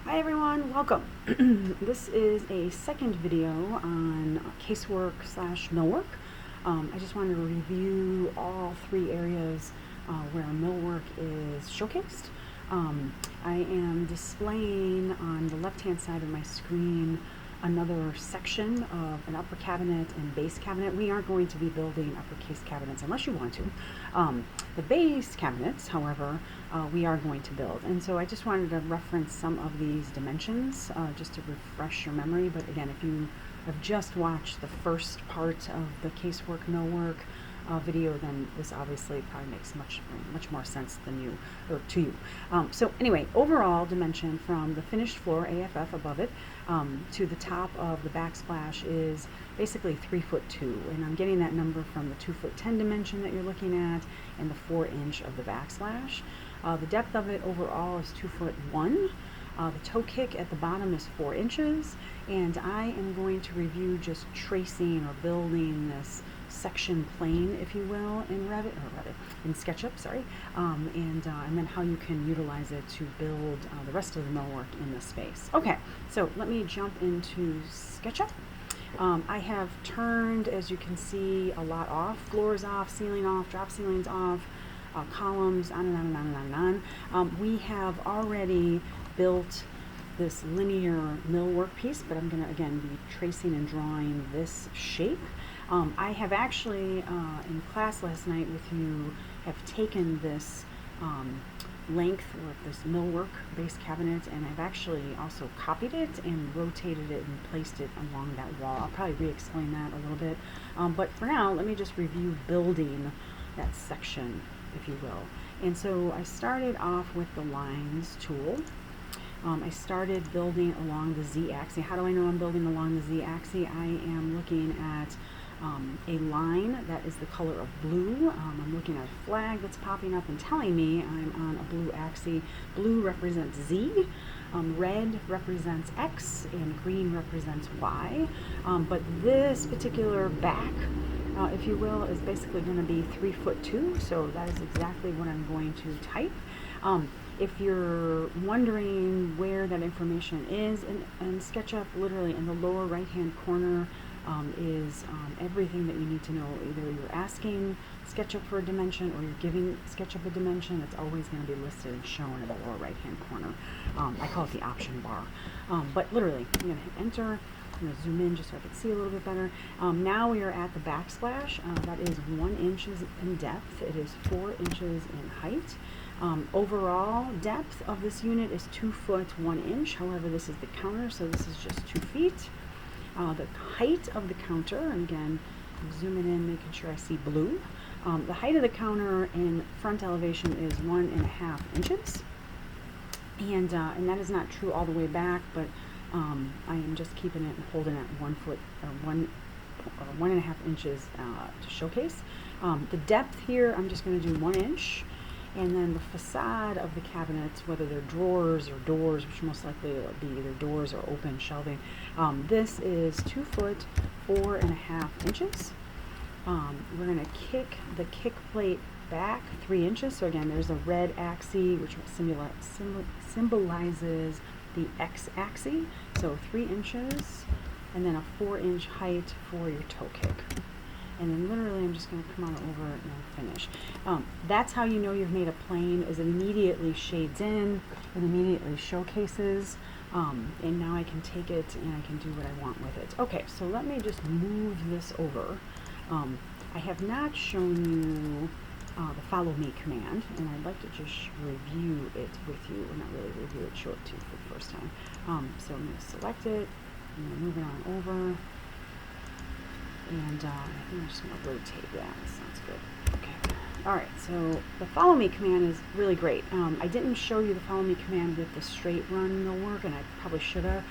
Hi everyone, welcome. This is a second video on Casework / Millwork. I just wanted to review all three areas where Millwork is showcased. I am displaying on the left-hand side of my screen another section of an upper cabinet and base cabinet. We aren't going to be building uppercase cabinets unless you want to. The base cabinets, however, we are going to build. And so I just wanted to reference some of these dimensions just to refresh your memory. But again, if you have just watched the first part of the Casework Millwork video, then this obviously probably makes much more sense than you, or to you. So anyway, overall dimension from the finished floor, AFF above it, to the top of the backsplash is basically 3'2", and I'm getting that number from the 2'10" dimension that you're looking at and the 4" of the backsplash. The depth of it overall is 2'1". The toe kick at the bottom is 4 inches, and I am going to review just tracing or building this section plane, if you will, in in SketchUp, sorry, and then how you can utilize it to build the rest of the millwork in this space. Okay, so let me jump into SketchUp. I have turned, as you can see, a lot off: floors off, ceiling off, drop ceilings off, columns, on and on and on and on and on. We have already built this linear millwork piece, but I'm going to again be tracing and drawing this shape. I have actually in class last night with you have taken this length of this millwork base cabinet, and I've actually also copied it and rotated it and placed it along that wall. I'll probably re-explain that a little bit, but for now let me just review building that section, if you will. And so I started off with the lines tool. I started building along the z-axis. How do I know I'm building along the z-axis? I am looking at a line that is the color of blue. I'm looking at a flag that's popping up and telling me I'm on a blue axis. Blue represents Z, red represents X, and green represents Y. But this particular back, if you will, is basically going to be 3'2", so that is exactly what I'm going to type. If you're wondering where that information is in SketchUp, literally in the lower right-hand corner is everything that you need to know. Either you're asking SketchUp for a dimension or you're giving SketchUp a dimension. It's always going to be listed and shown in the lower right-hand corner. I call it the option bar. But literally, you're going to hit enter. I'm going to zoom in just so I can see a little bit better. Now we are at the backsplash. That is 1 inch in depth. It is 4 inches in height. Overall depth of this unit is 2 foot 1 inch. However, this is the counter, so this is just 2 feet. The height of the counter, and again, I'm zooming in, making sure I see blue. The height of the counter in front elevation is 1.5 inches. And that is not true all the way back, but I am just keeping it and holding it 1 foot or 1.5 inches to showcase. The depth here, I'm just going to do 1 inch. And then the facade of the cabinets, whether they're drawers or doors, which most likely will be either doors or open shelving, this is 2 foot 4.5 inches. We're going to kick the kick plate back 3 inches. So again, there's a red axis, which symbolizes the x-axis. So 3 inches, and then a 4-inch height for your toe kick. And then literally I'm just going to come on over and finish. That's how you know you've made a plane, is it immediately shades in, it immediately showcases, and now I can take it and I can do what I want with it. Okay, so let me just move this over. I have not shown you the follow me command, and I'd like to just review it with you, or not really review it, show it to you for the first time. So I'm going to select it, I'm going to move it on over. And I think I'm just going to rotate that. Sounds good. Okay. All right. So the follow me command is really great. I didn't show you the follow me command with the straight run millwork, and I probably should have,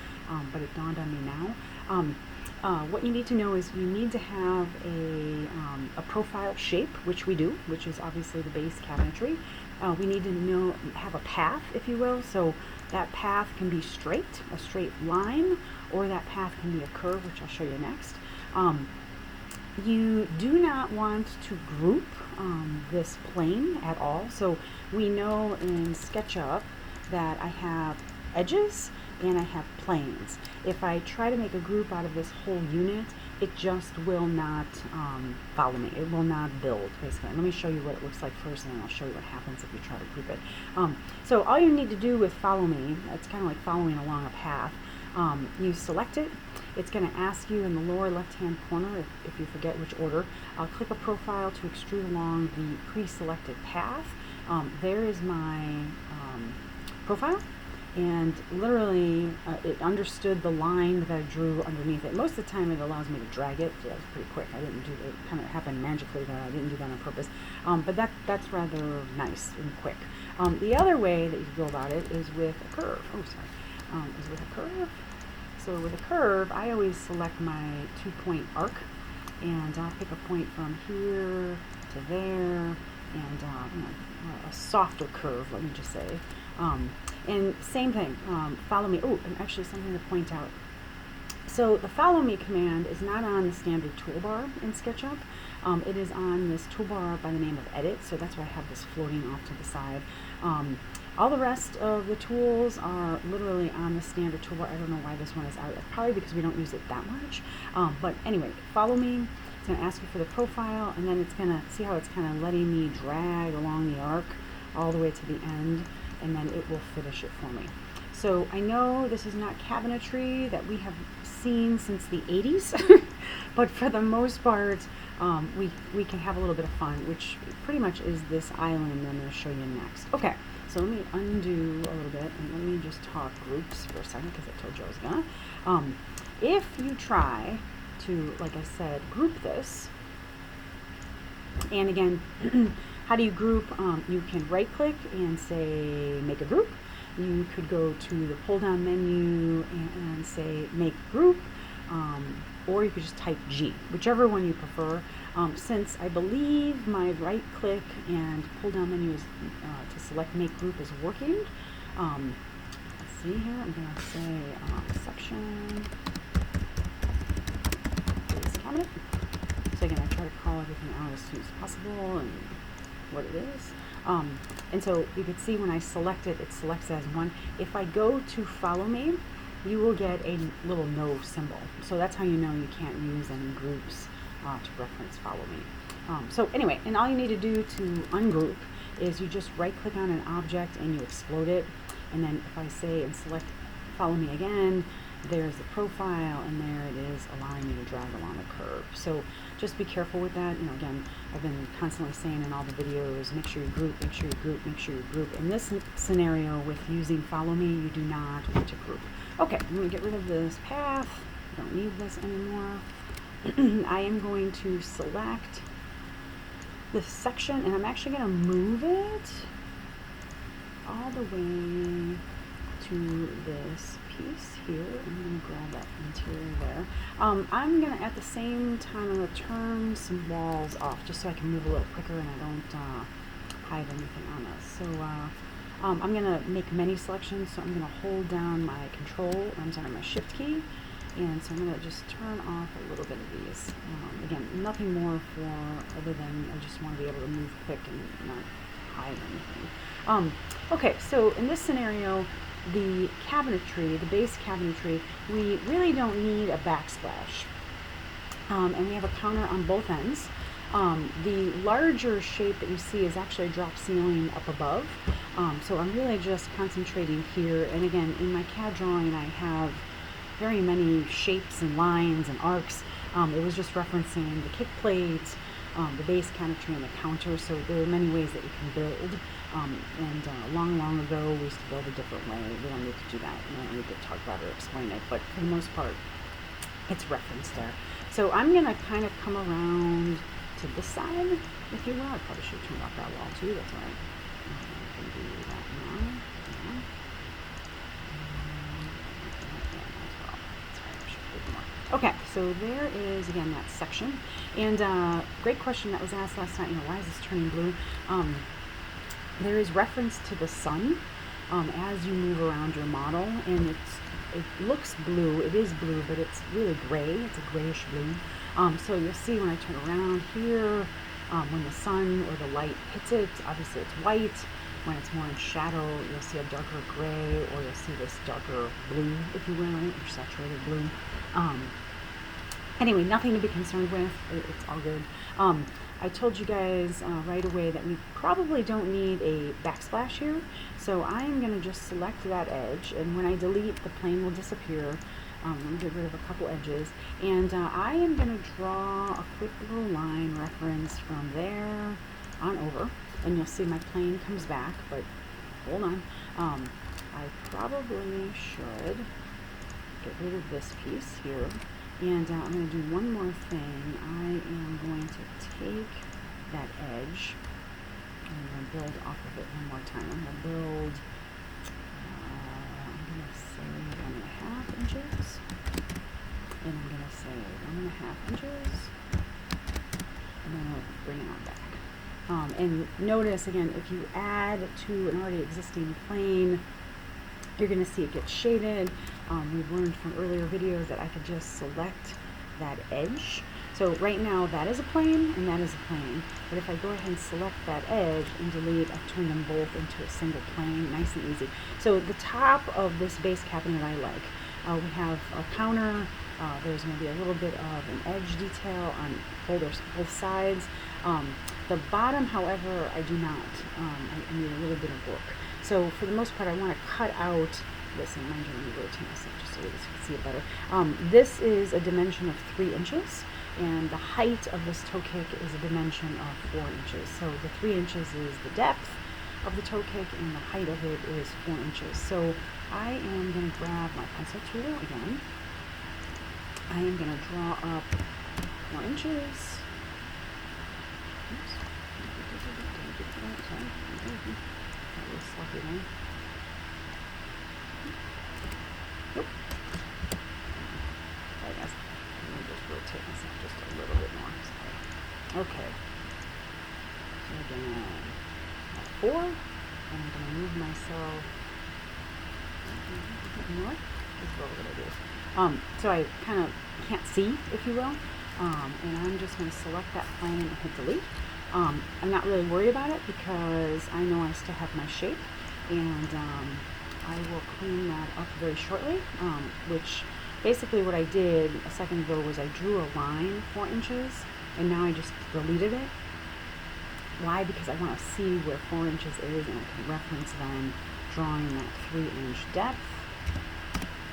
but it dawned on me now. What you need to know is you need to have a profile shape, which we do, which is obviously the base cabinetry. We need to have a path, if you will. So that path can be straight, a straight line, or that path can be a curve, which I'll show you next. You do not want to group this plane at all. So we know in SketchUp that I have edges and I have planes. If I try to make a group out of this whole unit, it just will not follow me. It will not build, basically. Let me show you what it looks like first, and then I'll show you what happens if you try to group it. So all you need to do with follow me, it's kind of like following along a path. You select it. It's going to ask you in the lower left-hand corner, if you forget which order, click a profile to extrude along the pre-selected path. There is my profile, and literally it understood the line that I drew underneath it. Most of the time it allows me to drag it. So that was pretty quick. I didn't do it, kind of happened magically that I didn't do that on purpose. But that's rather nice and quick. The other way that you can go about it is with a curve. Oh, sorry. Is with a curve. So with a curve, I always select my 2-point arc, and I'll pick a point from here to there, and a softer curve, let me just say. And same thing, follow me. Oh, and actually something to point out. So the follow me command is not on the standard toolbar in SketchUp. It is on this toolbar by the name of Edit, so that's why I have this floating off to the side. All the rest of the tools are literally on the standard toolbar. I don't know why this one is out. It's probably because we don't use it that much. But anyway, follow me. It's going to ask you for the profile, and then it's going to see how it's kind of letting me drag along the arc all the way to the end, and then it will finish it for me. So I know this is not cabinetry that we have seen since the 80s, but for the most part, we can have a little bit of fun, which pretty much is this island I'm going to show you next. Okay, so let me undo a little bit, and let me just talk groups for a second, because I told you I was gonna. If you try to, like I said, group this, and again, how do you group? You can right click and say make a group. You could go to the pull down menu and say make group, or you could just type G, whichever one you prefer. Since I believe my right click and pull down menu is to select make group is working, let's see here, I'm going to say section base cabinet. So again, I try to call everything out as soon as possible and what it is. And so you can see when I select it, it selects as one. If I go to follow me, you will get a little no symbol. So that's how you know you can't use any groups to reference follow me. So anyway, and all you need to do to ungroup is you just right click on an object and you explode it. And then if I say and select follow me again, there's the profile, and there it is, allowing me to drag along the curve. So just be careful with that. You know, again, I've been constantly saying in all the videos, make sure you group, make sure you group, make sure you group. In this scenario with using follow me, you do not want to group. Okay, I'm going to get rid of this path. I don't need this anymore. I am going to select this section, and I'm actually going to move it all the way to this piece here. I'm going to grab that interior there. I'm going to, at the same time, I'm going to turn some walls off just so I can move a little quicker and I don't hide anything on this. So I'm going to make many selections, so I'm going to hold down my control, I'm sorry, my shift key, and so I'm going to just turn off a little bit of these. Again, nothing more for other than I just want to be able to move quick and not hide anything. Okay, so in this scenario, the cabinetry, the base cabinetry, we really don't need a backsplash. And we have a counter on both ends. The larger shape that you see is actually a drop ceiling up above. So I'm really just concentrating here. And again, in my CAD drawing, I have very many shapes and lines and arcs. It was just referencing the kick plate, the base cabinetry, and the counter. So there are many ways that you can build. Long ago, we used to build a different way. We don't need to do that. We don't need to talk about it or explain it. But for the most part, it's referenced there. So I'm going to kind of come around to this side, if you will. I probably should turn off that wall too. That's all right. I can do that now. Okay, so there is, again, that section. And great question that was asked last night, why is this turning blue? There is reference to the sun as you move around your model, and it looks blue. It is blue, but it's really gray. It's a grayish blue. So you'll see when I turn around here, when the sun or the light hits it, obviously it's white, when it's more in shadow, you'll see a darker gray, or you'll see this darker blue, if you will, or saturated blue. Anyway, nothing to be concerned with. It's all good. I told you guys right away that we probably don't need a backsplash here, so I'm going to just select that edge, and when I delete, the plane will disappear. Let me get rid of a couple edges, and I am going to draw a quick little line reference from there on over, and you'll see my plane comes back, but hold on. I probably should get rid of this piece here. And I'm going to do one more thing. I am going to take that edge and I'm going to build off of it one more time. I'm going to build, I'm going to say 1.5 inches. And I'm going to say 1.5 inches. And then I'll bring it on back. And notice again, if you add to an already existing plane, you're going to see it gets shaded. We've learned from earlier videos that I could just select that edge. So right now that is a plane and that is a plane. But if I go ahead and select that edge and delete, I turn them both into a single plane, nice and easy. So the top of this base cabinet I like. We have a counter. There's going to be a little bit of an edge detail on both sides. The bottom, however, I do not. I need a little bit of work. So for the most part, I want to cut out this, and mind you, let me rotate myself just so you can see it better. This is a dimension of 3 inches, and the height of this toe kick is a dimension of 4 inches. So the 3 inches is the depth of the toe kick, and the height of it is 4 inches. So I am going to grab my pencil tool again. I am going to draw up 4 inches. Oops. That was sloppy there. Nope. I guess let me just rotate myself just a little bit more. Sorry. Okay. So again, 4, and I'm going to move myself more. That's what we're going to do. So I kind of can't see, if you will, and I'm just going to select that plane and hit delete. I'm not really worried about it because I know I still have my shape, and I will clean that up very shortly, which basically what I did a second ago was I drew a line 4 inches, and now I just deleted it. Why? Because I want to see where 4 inches is, and I can reference then drawing that 3-inch depth,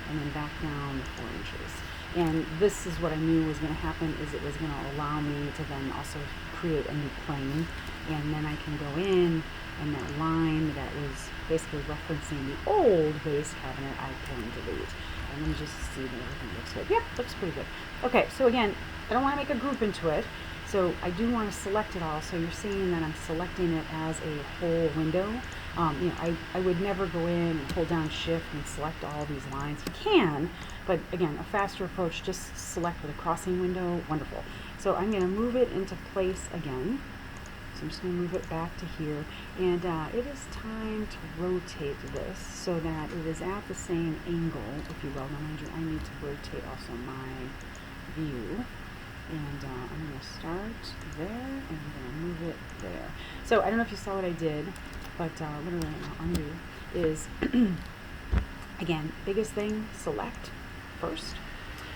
and then back down 4 inches. And this is what I knew was going to happen, is it was going to allow me to then also create a new plane, and then I can go in, and that line that was basically referencing the old base cabinet, I can delete. And then just see that everything looks good. Yep, looks pretty good. Okay, so again, I don't want to make a group into it, so I do want to select it all. So you're seeing that I'm selecting it as a whole window. You know, I would never go in and hold down shift and select all these lines. You can, but again, a faster approach, just select with a crossing window. Wonderful. So I'm going to move it into place again. So I'm just going to move it back to here, and it is time to rotate this so that it is at the same angle, if you will. Now mind you, I need to rotate also my view, and I'm going to start there, and I'm going to move it there. So I don't know if you saw what I did, but literally I'll undo, is, again, biggest thing, select first.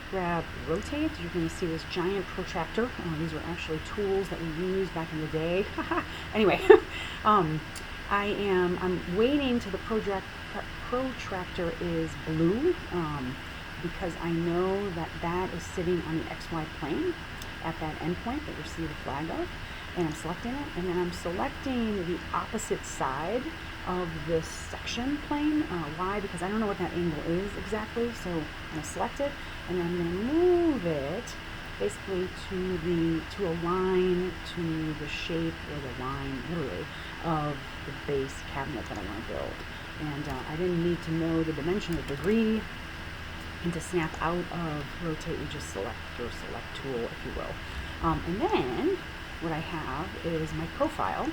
Grab rotate. You're going to see this giant protractor. These were actually tools that we used back in the day. Anyway, I'm waiting till the protractor is blue, because I know that that is sitting on the XY plane at that endpoint that you see the flag of, and I'm selecting it, and then I'm selecting the opposite side of this section plane. Why? Because I don't know what that angle is exactly, so I'm going to select it, and then I'm going to move it basically to align to the shape, or the line literally, of the base cabinet that I want to build. And I didn't need to know the dimension of degree, and to snap out of rotate, you just select your select tool, if you will. And then what I have is my profile,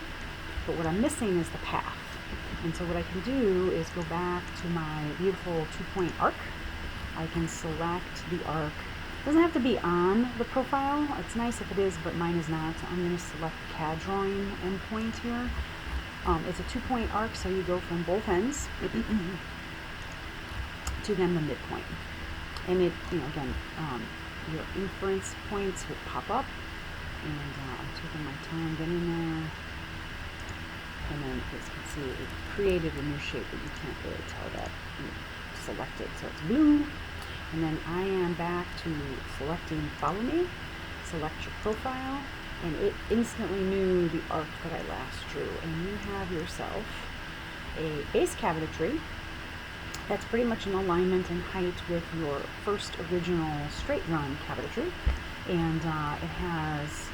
but what I'm missing is the path. And so what I can do is go back to my beautiful 2-point arc. I can select the arc. It doesn't have to be on the profile. It's nice if it is, but mine is not. So I'm going to select the CAD drawing endpoint here. It's a 2-point arc, so you go from both ends to then the midpoint. And it, again, your inference points would pop up, and I'm taking my time getting there. And then, as you can see, it created a new shape, but you can't really tell that selected. So it's blue. And then I am back to selecting Follow Me, select your profile, and it instantly knew the arc that I last drew. And you have yourself a base cabinetry that's pretty much in alignment and height with your first original straight run cabinetry. And it has,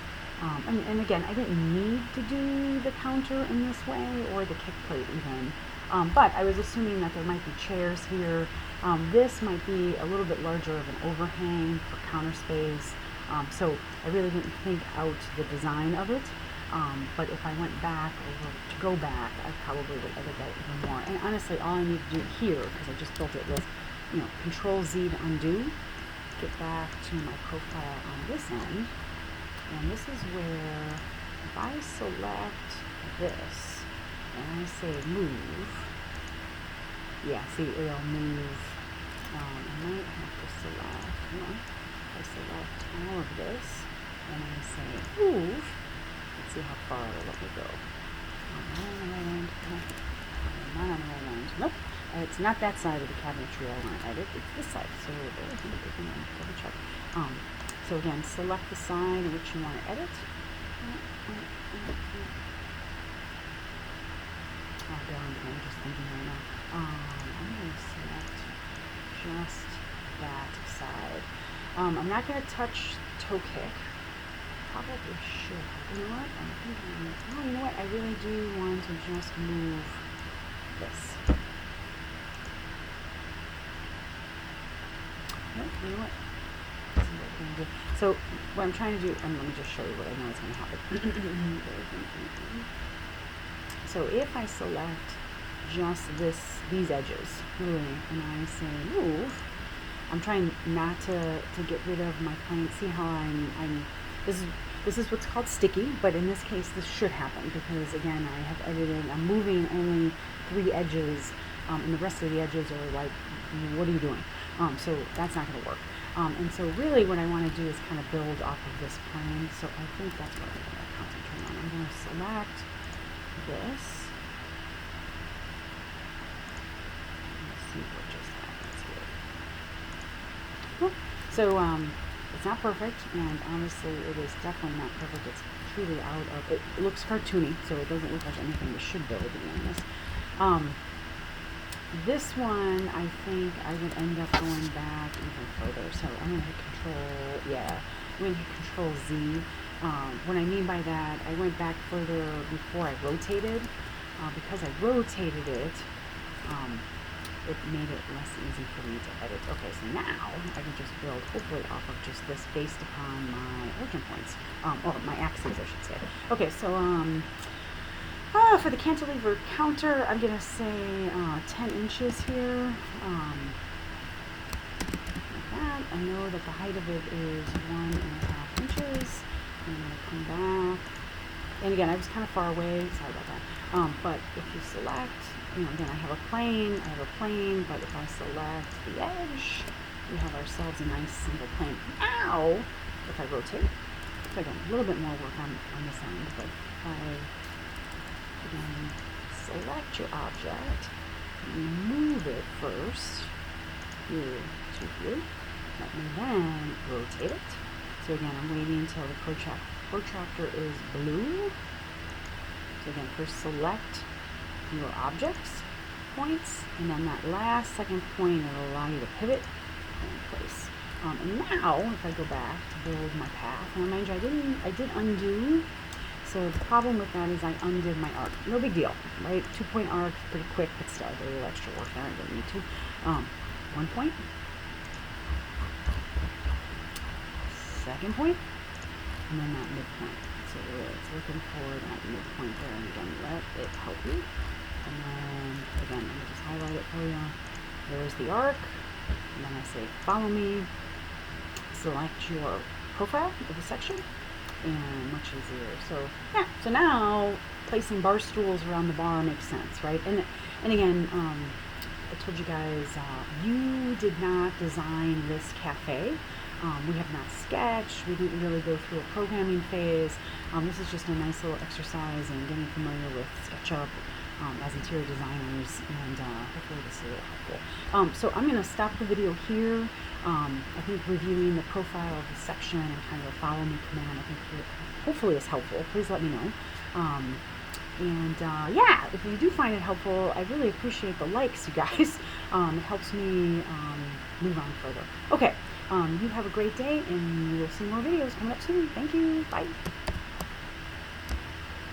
and again, I didn't need to do the counter in this way or the kick plate even, but I was assuming that there might be chairs here. This might be a little bit larger of an overhang for counter space. So I really didn't think out the design of it. But if I went back to go back, I probably would edit that even more. And honestly, all I need to do here, because I just built it, was, Control Z to undo, get back to my profile on this end. And this is where, if I select this, and I say move, yeah, see, it'll move. I might have to select, I select all of this, and I say move. Let's see how far it'll let me go. Not on the right end. Not on the right end. Nope. It's not that side of the cabinetry I want to edit. It's this side. So we're going to double check. So again, select the side which you want to edit. Oh, darn, I'm just thinking right now. I'm going to select just that side. I'm not going to touch toe kick. Probably should. You know what? You know what? I really do want to just move this. Nope, you know what? Let's see what we're going to do. So what I'm trying to do, and let me just show you what I know is going to happen. So if I select just these edges, really, and I say move, I'm trying not to get rid of my plane. See how this is what's called sticky, but in this case, this should happen because, again, I have edited, I'm moving only 3 edges, and the rest of the edges are like, what are you doing? So that's not going to work. And so really what I want to do is kind of build off of this plane. So I think that's what I'm going to concentrate on. I'm going to select this. Let's see what just happens here. Well, so, it's not perfect, and honestly, it is definitely not perfect. It's truly out of, it looks cartoony, so it doesn't look like anything we should build, to be honest. This one, I think I would end up going back even further. So I'm going to hit I'm going to hit Control Z. What I mean by that, I went back further before I rotated. Because I rotated it, it made it less easy for me to edit. Okay, so now I can just build hopefully off of just this based upon my origin points, or my axes, I should say. Okay, so for the cantilever counter, I'm gonna say 10 inches here. Like that. I know that the height of it is 1.5 inches. I'm gonna come back, and again, I was kind of far away. Sorry about that. But if you select, again, I have a plane, but if I select the edge, we have ourselves a nice single plane. Now, if I rotate, so again, a little bit more work on this end, but if I, again, select your object, move it first, here to here, let me then rotate it. So again, I'm waiting until the protractor is blue. So again, first select your objects points, and then that last second point will allow you to pivot in place. And now, if I go back to build my path, and remind you, I did undo. So the problem with that is I undid my arc. No big deal, right? 2-point arc, pretty quick, but still a little extra work there. I didn't need to. 1 point, second point, and then that midpoint. So it's looking for that midpoint there, and again, let it help you. And then, again, let me just highlight it for you. There's the arc, and then I say follow me, select your profile of the section, and much easier. So yeah, so now placing bar stools around the bar makes sense, right? And again, I told you guys, you did not design this cafe. We have not sketched. We didn't really go through a programming phase. This is just a nice little exercise in getting familiar with SketchUp as interior designers, and hopefully this is a little helpful. So I'm going to stop the video here. I think reviewing the profile of the section and kind of a follow me command, I think hopefully is helpful. Please let me know. Yeah, if you do find it helpful, I really appreciate the likes, you guys. It helps me move on further. Okay, you have a great day, and we'll see more videos coming up soon. Thank you. Bye.